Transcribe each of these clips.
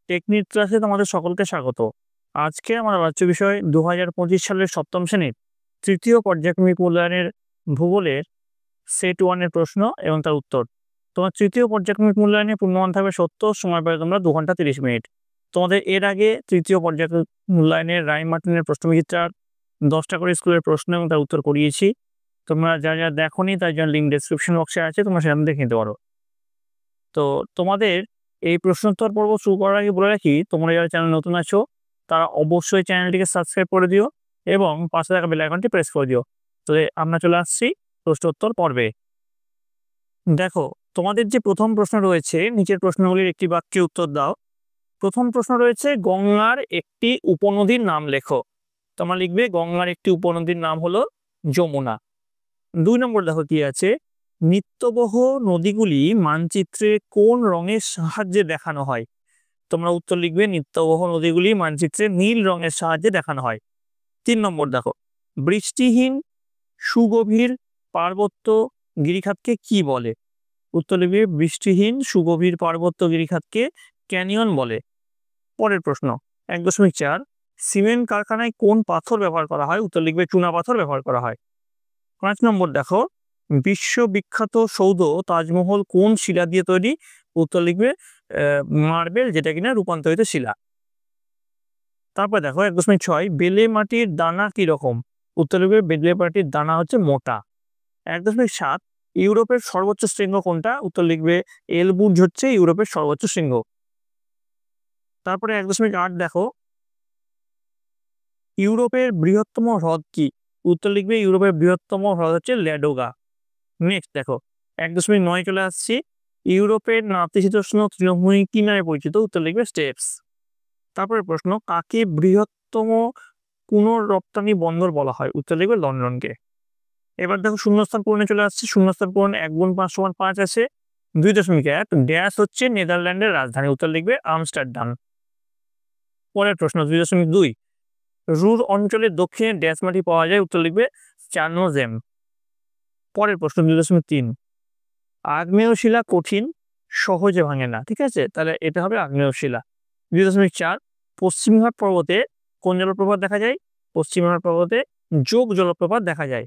Technique ক্লাসে তোমাদের সকলকে স্বাগত। আজকে আমার আলোচ্য বিষয় 2025 সালের সপ্তম শ্রেণীর তৃতীয় পর্যায়ক্রমিক মূল্যায়নের ভূগোলের সেট 1 এর প্রশ্ন এবং তার উত্তর। তোমার তৃতীয় পর্যায়ক্রমিক মূল্যায়নে পূর্ণমান থাকবে 70, সময় পাবে তোমরা 2 ঘন্টা 30 মিনিট। তোমাদের এর আগে তৃতীয় পর্যায়ক্রমিক মূল্যায়নের রায় মার্টিনের প্রশ্নবিচিত্রার 10টা করে স্কুলের প্রশ্ন এবং তার উত্তর করিয়েছি। তোমরা যা দেখোনি তার জন্য লিঙ্ক ডেসক্রিপশন বক্সে আছে, তোমরা সেখানে দেখে নিতে পারো। তো তোমাদের এই প্রশ্নোত্তর পর্ব শুরু করার আগে বলে রাখি, তোমরা যারা চ্যানেল নতুন আছো তারা অবশ্যই চ্যানেলটিকে সাবস্ক্রাইব করে দিও এবং পাশে থাকা বেল আইকনটি প্রেস করে দিও। তো আমরা চলে আসছি প্রশ্নোত্তর পর্বে। দেখো, তোমাদের যে প্রথম প্রশ্ন রয়েছে, নিচের প্রশ্নগুলির একটি বাক্যে উত্তর দাও। প্রথম প্রশ্ন রয়েছে, গঙ্গার একটি উপনদীর নাম লেখো। তোমরা লিখবে গঙ্গার একটি উপনদীর নাম হলো যমুনা। 2 নম্বর দেখো কি আছে, নিত্যবহ নদীগুলি মানচিত্রে কোন রঙের সাহায্যে দেখানো হয়? তোমরা উত্তর লিখবে নিত্যবহ নদীগুলি মানচিত্রে নীল রঙের সাহায্যে দেখানো হয়। 3 নম্বর দেখো, বৃষ্টিহীন সুগভীর পার্বত্য গিরিখাতকে কি বলে? উত্তর লিখবে বৃষ্টিহীন সুগভীর পার্বত্য গিরিখাতকে ক্যানিয়ন বলে। পরের প্রশ্ন 1.4, সিমেন্ট কারখানায় কোন পাথর ব্যবহার করা হয়? উত্তর লিখবে চুনা পাথর ব্যবহার করা হয়। 5 নম্বর দেখো, বিশ্ববিখ্যাত সৌধ তাজমহল কোন শিলা দিয়ে তৈরি? উত্তর লিখবে মার্বেল, যেটা কিনা রূপান্তরিত শিলা। তারপর দেখো 1.6, বেলে মাটির দানা কি রকম? উত্তর লিখবে বেলে মাটির দানা হচ্ছে মোটা। 1.7, ইউরোপের সর্বোচ্চ শৃঙ্গ কোনটা? উত্তর লিখবে এলবুর্জ হচ্ছে ইউরোপের সর্বোচ্চ শৃঙ্গ। তারপরে 1.8 দেখো, ইউরোপের বৃহত্তম হ্রদ কি? উত্তর লিখবে ইউরোপের বৃহত্তম হ্রদ হচ্ছে ল্যাডোগা। নেক্সট দেখো 1.9 চলে আসছি, ইউরোপের নাতিশীতোষ্ণ তৃণভূমি কি নামে পরিচিত? উত্তর লিখবে স্টেপস। তারপরে প্রশ্ন, কাকে বৃহত্তম পুনঃরপ্তানি বন্দর বলা হয়? উত্তর লিখবে লন্ডনকে। এবার দেখো শূন্যস্থান পূরণে চলে আসছে। শূন্যস্থান পূরণ 1 গুণ 5 সমান 5 আছে। 2.1, ড্যাশ হচ্ছে নেদারল্যান্ডের রাজধানী? উত্তর লিখবে আমস্টারডাম। পরের প্রশ্ন 2.2, রুর অঞ্চলের দক্ষিণে ড্যাশ মাটি পাওয়া যায়? উত্তর লিখবে চার্নোজেম। পরের প্রশ্ন 2.3, আগ্নেয় শিলা কঠিন, সহজে ভাঙে না। ঠিক আছে, তাহলে এটা হবে আগ্নেয় শিলা। 2.4, পশ্চিমঘাট পর্বতে কোন জলপ্রপাত দেখা যায়? পশ্চিমঘাট পর্বতে যোগ জলপ্রপাত দেখা যায়।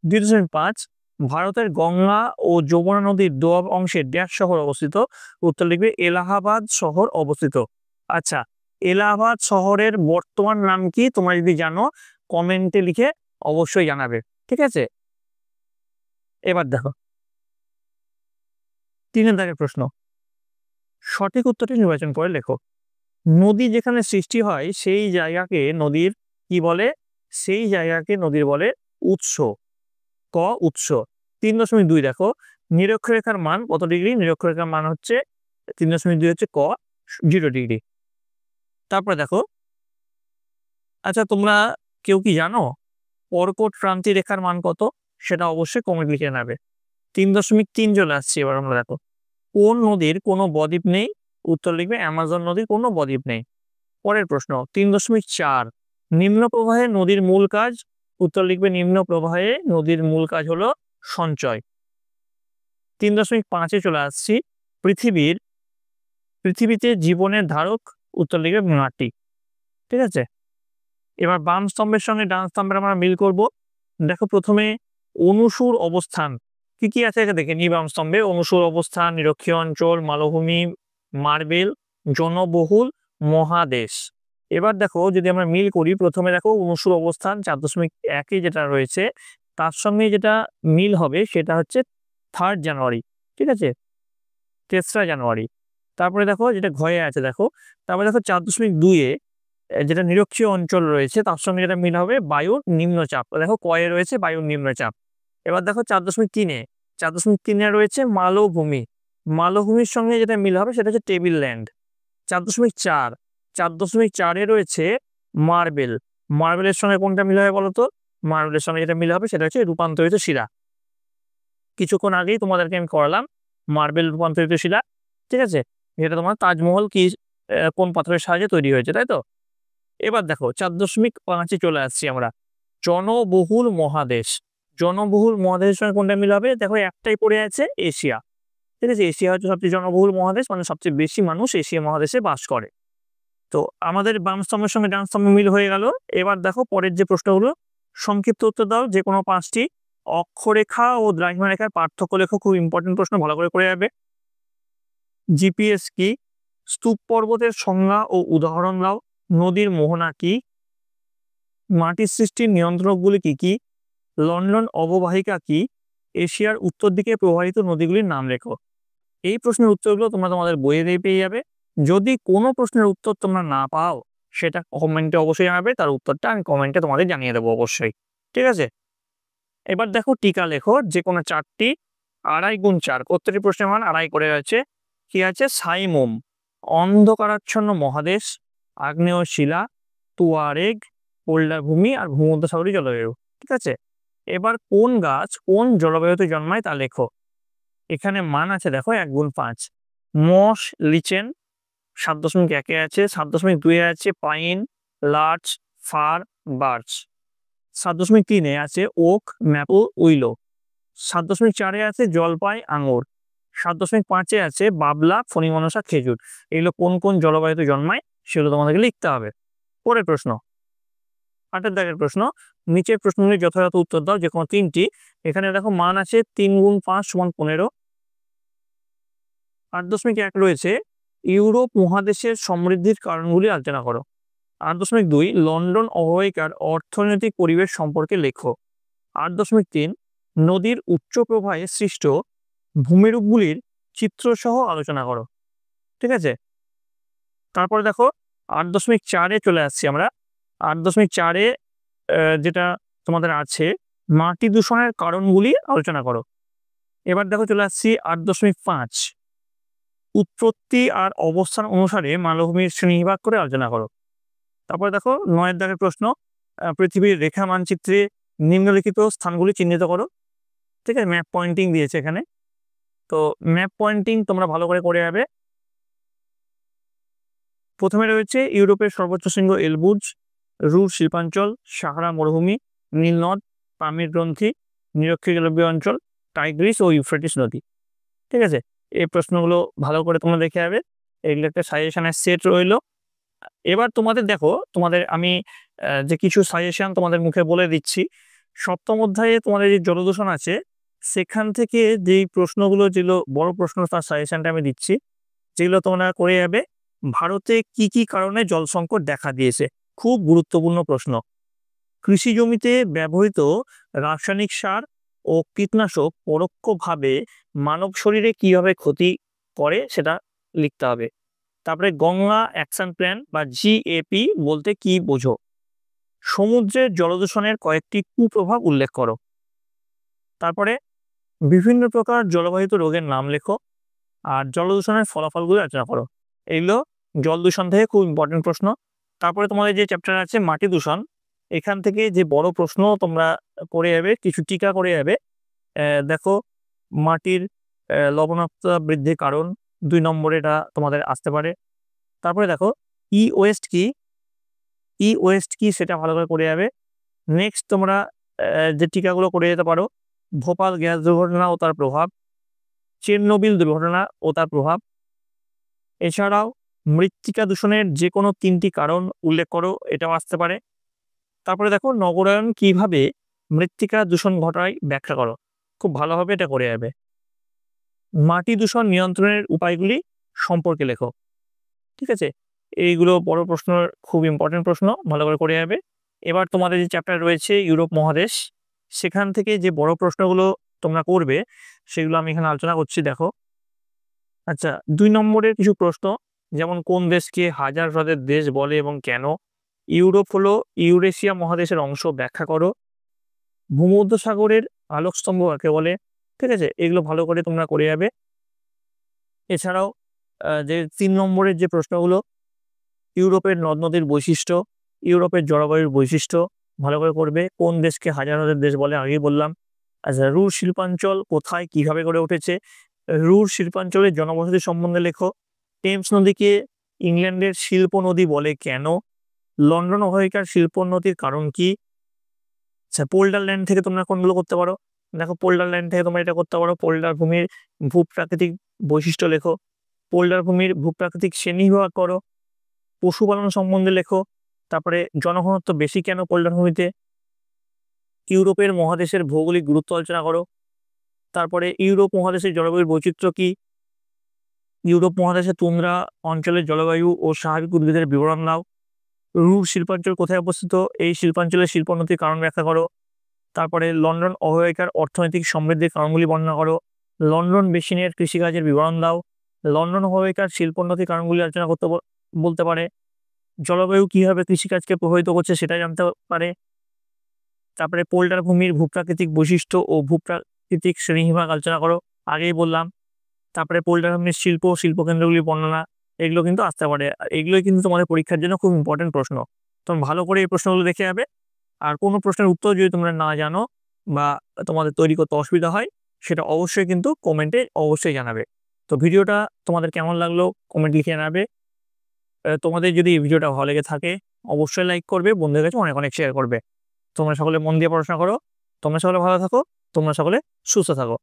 2.5, ভারতের গঙ্গা ও যমুনা নদীর দোয়াব অংশে ড্যাশ শহর অবস্থিত? উত্তর লিখবে এলাহাবাদ শহর অবস্থিত। আচ্ছা, এলাহাবাদ শহরের বর্তমান নাম কি? তোমরা যদি জানো কমেন্টে লিখে অবশ্যই জানাবে। ঠিক আছে, এবার দেখো 3 দাগের প্রশ্ন, সঠিক উত্তরটি নির্বাচন করে লেখো। নদী যেখানে সৃষ্টি হয় সেই জায়গাকে নদীর কি বলে? সেই জায়গাকে নদীর বলে উৎস। ক উৎস। 3.2 দেখো, নিরক্ষরেখার মান কত ডিগ্রি? নিরক্ষরেখার মান হচ্ছে 3.2 হচ্ছে ক 0 ডিগ্রি। তারপরে দেখো, আচ্ছা তোমরা কেউ কি জানো কর্কট ক্রান্তি রেখার মান কত? সেটা অবশ্যই কমেন্ট লিখে নেবে। 3.3 চলে আসছে। এবার আমরা দেখো, কোন নদীর কোনো বদ্বীপ নেই? উত্তর লিখবে অ্যামাজন নদীর কোনো বদ্বীপ নেই। পরের প্রশ্ন 3.4, নিম্ন প্রবাহে নদীর মূল কাজ? উত্তর লিখবে নিম্ন প্রবাহে নদীর মূল কাজ হলো সঞ্চয়। 3.5 চলে আসছি, পৃথিবীতে জীবনের ধারক? উত্তর লিখবে মাটি। ঠিক আছে, এবার বাম স্তম্ভের সঙ্গে ডান স্তম্ভের আমরা মিল করব। দেখো প্রথমে অনুসুর অবস্থান কি কি আছে দেখে নি। বাম স্তম্ভে অনুসুর অবস্থান, নিরক্ষীয় অঞ্চল, মালভূমি, মার্বেল, জনবহুল মহাদেশ। এবার দেখো যদি আমরা মিল করি, প্রথমে দেখো অনুসুর অবস্থান 4.1 যেটা রয়েছে তার সঙ্গে যেটা মিল হবে সেটা হচ্ছে 3 জানুয়ারি। ঠিক আছে, 3রা জানুয়ারি। তারপরে দেখো যেটা ঘয়ে আছে দেখো, তারপরে দেখো 4.2 যেটা নিরক্ষীয় অঞ্চল রয়েছে তার সঙ্গে যেটা মিল হবে বায়ুর নিম্নচাপ। দেখো কয়ে রয়েছে বায়ুর নিম্নচাপ। এবার দেখো 4.3 রয়েছে মালভূমি। মালভূমির সঙ্গে যেটা মিল হবে সেটা হচ্ছে টেবিল ল্যান্ড। 4.4 রয়েছে মার্বেল। মার্বেলের সঙ্গে কোনটা মিল হবে বলতো? মার্বেলের সঙ্গে যেটা মিল হবে সেটা হচ্ছে রূপান্তরিত শিলা। কিছুক্ষণ আগেই তোমাদেরকে আমি করালাম মার্বেল রূপান্তরিত শিলা। ঠিক আছে, এটা তোমার তাজমহল কি কোন পাথরের সাহায্যে তৈরি হয়েছে, তাই তো? এবার দেখো 4.5 চলে আসছি আমরা, জনবহুল মহাদেশ। জনবহুল মহাদেশের সঙ্গে কোনটা মিল হবে? দেখো একটাই পড়ে আছে এশিয়া। ঠিক আছে, এশিয়া হচ্ছে সবচেয়ে জনবহুল মহাদেশ, মানে সবচেয়ে বেশি মানুষ এশিয়া মহাদেশে বাস করে। তো আমাদের বাম স্তম্ভের সঙ্গে ডান স্তম্ভ মিল হয়ে গেল। এবার দেখো পরের যে প্রশ্নগুলো, সংক্ষিপ্ত উত্তর দাও যে কোনো 5টি। অক্ষরেখা ও দ্রাঘিমা রেখার পার্থক্য লেখো, খুব ইম্পর্টেন্ট প্রশ্ন, ভালো করে যাবে। জিপিএস কি? স্তূপ পর্বতের সংজ্ঞা ও উদাহরণ দাও। নদীর মোহনা কি? মাটির সৃষ্টির নিয়ন্ত্রকগুলি কি কি? লন্ডন অববাহিকা কি? এশিয়ার উত্তর দিকে প্রবাহিত নদীগুলির নাম লেখো। এই প্রশ্নের উত্তরগুলো তোমরা তোমাদের বইয়ে পেয়ে যাবে। যদি কোনো প্রশ্নের উত্তর তোমরা না পাও সেটা কমেন্টে অবশ্যই জানাবে, তার উত্তরটা আমি কমেন্টে তোমাদের জানিয়ে দেবো অবশ্যই। ঠিক আছে, এবার দেখো টিকা লেখো যে কোনো 4টি। 2.5 গুণ 4, প্রত্যেকটি প্রশ্নের মান 2.5 করে আছে। কি আছে? সাইমুম, অন্ধকারাচ্ছন্ন মহাদেশ, আগ্নেয় শিলা, তুয়ারেগ, পোল্ডার ভূমি আর ভূমধ্যসাগরী জলবায়ু। ঠিক আছে, এবার কোন গাছ কোন জলবায়ুতে জন্মায় তা লেখো। এখানে মান আছে দেখো 1 গুণ 5। মস, লিচেন 7.1 আছে, 7.2 আছে পাইন, লার্চ, ফার, বার্চ। 7.3 আছে ওক, ম্যাপল, উইলো। 7.4 আছে জলপাই, আঙুর। 7.5 আছে বাবলা, ফণিমনসা, খেজুর। এগুলো কোন কোন জলবায়ুতে জন্মায় সেগুলো তোমাদেরকে লিখতে হবে। পরের প্রশ্ন, 8 দাগের প্রশ্ন, নিচের প্রশ্নগুলির যথাযথ উত্তর দাও যে কোনো 3টি। এখানে দেখো মান আছে 3 গুণ 5 সমান 15। 8.1 রয়েছে ইউরোপ মহাদেশের সমৃদ্ধির কারণগুলি আলোচনা করো। 8.2 লন্ডন অববাহিকার অর্থনৈতিক পরিবেশ সম্পর্কে লেখো। 8.3 নদীর উচ্চ প্রবাহে সৃষ্ট ভূমিরূপগুলির চিত্রসহ আলোচনা করো। ঠিক আছে, তারপরে দেখো 8.4 চলে আসছি আমরা। 8.4 যেটা তোমাদের আছে মাটি দূষণের কারণগুলি আলোচনা করো। এবার দেখো চলে আসছি 8.5 উৎপত্তি আর অবস্থান অনুসারে মালভূমির শ্রেণীবিভাগ করে আলোচনা করো। তারপরে দেখো 9 দাগের প্রশ্ন, পৃথিবীর রেখা মানচিত্রে নিম্নলিখিত স্থানগুলি চিহ্নিত করো। ঠিক আছে, ম্যাপ পয়েন্টিং দিয়েছে এখানে, তো ম্যাপ পয়েন্টিং তোমরা ভালো করে যাবে। প্রথমে রয়েছে ইউরোপের সর্বোচ্চ শৃঙ্গ এলবুর্জ, রুর শিল্পাঞ্চল, সাহারা মরুভূমি, নীলনদ, পামির গ্রন্থি, নিরক্ষীয় অঞ্চল, টাইগ্রিস ও ইউফ্রেটিস নদী। ঠিক আছে, এই প্রশ্নগুলো ভালো করে তোমরা দেখে যাবে, এগুলো একটা সাজেশনের সেট রইলো। এবার তোমাদের দেখো, তোমাদের আমি যে কিছু সাজেশন তোমাদের মুখে বলে দিচ্ছি। 7ম অধ্যায়ে তোমাদের যে জলদূষণ আছে সেখান থেকে যেই প্রশ্নগুলো, যেগুলো বড় প্রশ্ন, তার সাজেশনটা আমি দিচ্ছি, যেগুলো তোমরা করে যাবে। ভারতে কি কি কারণে জল সংকট দেখা দিয়েছে, খুব গুরুত্বপূর্ণ প্রশ্ন। কৃষি জমিতে ব্যবহৃত রাসায়নিক সার ও কীটনাশক পরোক্ষভাবে মানব শরীরে কিভাবে ক্ষতি করে সেটা লিখতে হবে। তারপরে গঙ্গা অ্যাকশন প্ল্যান বা GAP বলতে কি বোঝো। সমুদ্রের জলদূষণের কয়েকটি কুপ্রভাব উল্লেখ করো। তারপরে বিভিন্ন প্রকার জলবাহিত রোগের নাম লেখো আর জলদূষণের ফলাফলগুলো আলোচনা করো। এগুলো জল দূষণ থেকে খুব ইম্পর্টেন্ট প্রশ্ন। তারপরে তোমাদের যে চ্যাপ্টার আছে মাটি দূষণ, এখান থেকে যে বড় প্রশ্ন তোমরা করে যাবে, কিছু টিকা করে যাবে। দেখো মাটির লবণাক্ততা বৃদ্ধির কারণ 2 নম্বরে এটা তোমাদের আসতে পারে। তারপরে দেখো ওয়েস্ট কি সেটা ভালো করে যাবে। নেক্সট তোমরা যে টিকাগুলো করে যেতে পারো, ভোপাল গ্যাস দুর্ঘটনা ও তার প্রভাব, চেরনোবিল দুর্ঘটনা ও তার প্রভাব। এছাড়াও মৃত্তিকা দূষণের যে কোনো 3টি কারণ উল্লেখ করো, এটাও আসতে পারে। তারপরে দেখো নগরায়ন কিভাবে মৃত্তিকা দূষণ ঘটায় ব্যাখ্যা করো, খুব ভালোভাবে এটা করে যাবে। মাটি দূষণ নিয়ন্ত্রণের উপায়গুলি সম্পর্কে লেখো। ঠিক আছে, এইগুলো বড় প্রশ্ন, খুব ইম্পর্টেন্ট প্রশ্ন, ভালো করে যাবে। এবার তোমাদের যে চ্যাপ্টার রয়েছে ইউরোপ মহাদেশ, সেখান থেকে যে বড় প্রশ্নগুলো তোমরা করবে সেগুলো আমি এখানে আলোচনা করছি। দেখো, আচ্ছা 2 নম্বরের কিছু প্রশ্ন, যেমন কোন দেশকে হাজার হ্রদের দেশ বলে এবং কেন। ইউরোপ হলো ইউরেশিয়া মহাদেশের অংশ, ব্যাখ্যা করো। ভূমধ্যসাগরের আলোকস্তম্ভ কাকে বলে। ঠিক আছে, এগুলো ভালো করে তোমরা করে যাবে। এছাড়াও যে 3 নম্বরের যে প্রশ্নগুলো, ইউরোপের নদ নদীর বৈশিষ্ট্য, ইউরোপের জলবায়ুর বৈশিষ্ট্য ভালো করে করবে। কোন দেশকে হাজার হাজার দেশ বলে আগেই বললাম। আচ্ছা, রুর শিল্পাঞ্চল কোথায় কিভাবে গড়ে উঠেছে, রুর শিল্পাঞ্চলের জনবসতি সম্বন্ধে লেখো। টেমস নদীকে ইংল্যান্ডের শিল্প নদী বলে কেন। লন্ডন অববাহিকার শিল্পোন্নতির কারণ কি। আচ্ছা, পোল্ডার ল্যান্ড থেকে তোমরা কোনগুলো করতে পারো, দেখো পোল্ডার লাইন থেকে তোমরা এটা করতে পারো, পোল্ডার ভূমির ভূপ্রাকৃতিক বৈশিষ্ট্য লেখো, পোল্ডার ভূমির ভূপ্রাকৃতিক শ্রেণীবিভাগ করো, পশুপালন সম্বন্ধে লেখো, তারপরে জনঘনত্ব বেশি কেন পোল্ডার ভূমিতে, ইউরোপের মহাদেশের ভৌগোলিক গুরুত্ব আলোচনা করো, তারপরে ইউরোপ মহাদেশের জলবায়ুর বৈচিত্র্য কি, ইউরোপ মহাদেশের তুন্দ্রা অঞ্চলের জলবায়ু ও স্বাভাবিক উদ্ভিদের বিবরণ দাও, রুর শিল্পাঞ্চল কোথায় অবস্থিত, এই শিল্পাঞ্চলের শিল্পোন্নতির কারণ ব্যাখ্যা করো, তারপরে লন্ডন অববাহিকার অর্থনৈতিক সমৃদ্ধির কারণগুলি বর্ণনা করো, লন্ডন বেসিনের কৃষিকাজের বিবরণ দাও, লন্ডন অববাহিকার শিল্পোন্নতির কারণগুলি আলোচনা করতে বলতে পারে, জলবায়ু কিভাবে কৃষিকাজকে প্রভাবিত করছে সেটা জানতে পারে, তারপরে পোল্ডার ভূমির ভূপ্রাকৃতিক বৈশিষ্ট্য ও ভূপ্রাকৃতিক শ্রেণীবিভাগ আলোচনা করো, আগেই বললাম, তারপরে পোল্ডার ভূমির শিল্পকেন্দ্রগুলি বর্ণনা, এগুলো কিন্তু আসতে পারে। এগুলোই কিন্তু তোমাদের পরীক্ষার জন্য খুব ইম্পর্টেন্ট প্রশ্ন। তোমরা ভালো করে এই প্রশ্নগুলো দেখে যাবে। আর কোনো প্রশ্নের উত্তর যদি তোমরা না জানো বা তোমাদের তৈরি করতে অসুবিধা হয়, সেটা অবশ্যই কিন্তু কমেন্টে অবশ্যই জানাবে। তো ভিডিওটা তোমাদের কেমন লাগলো কমেন্ট লিখে জানাবে। তোমাদের যদি এই ভিডিওটা ভালো লেগে থাকে অবশ্যই লাইক করবে, বন্ধুদের কাছে অনেক অনেক শেয়ার করবে। তোমরা সকলে মন দিয়ে পড়াশোনা করো, তোমরা সকলে ভালো থাকো, তোমরা সকলে সুস্থ থাকো।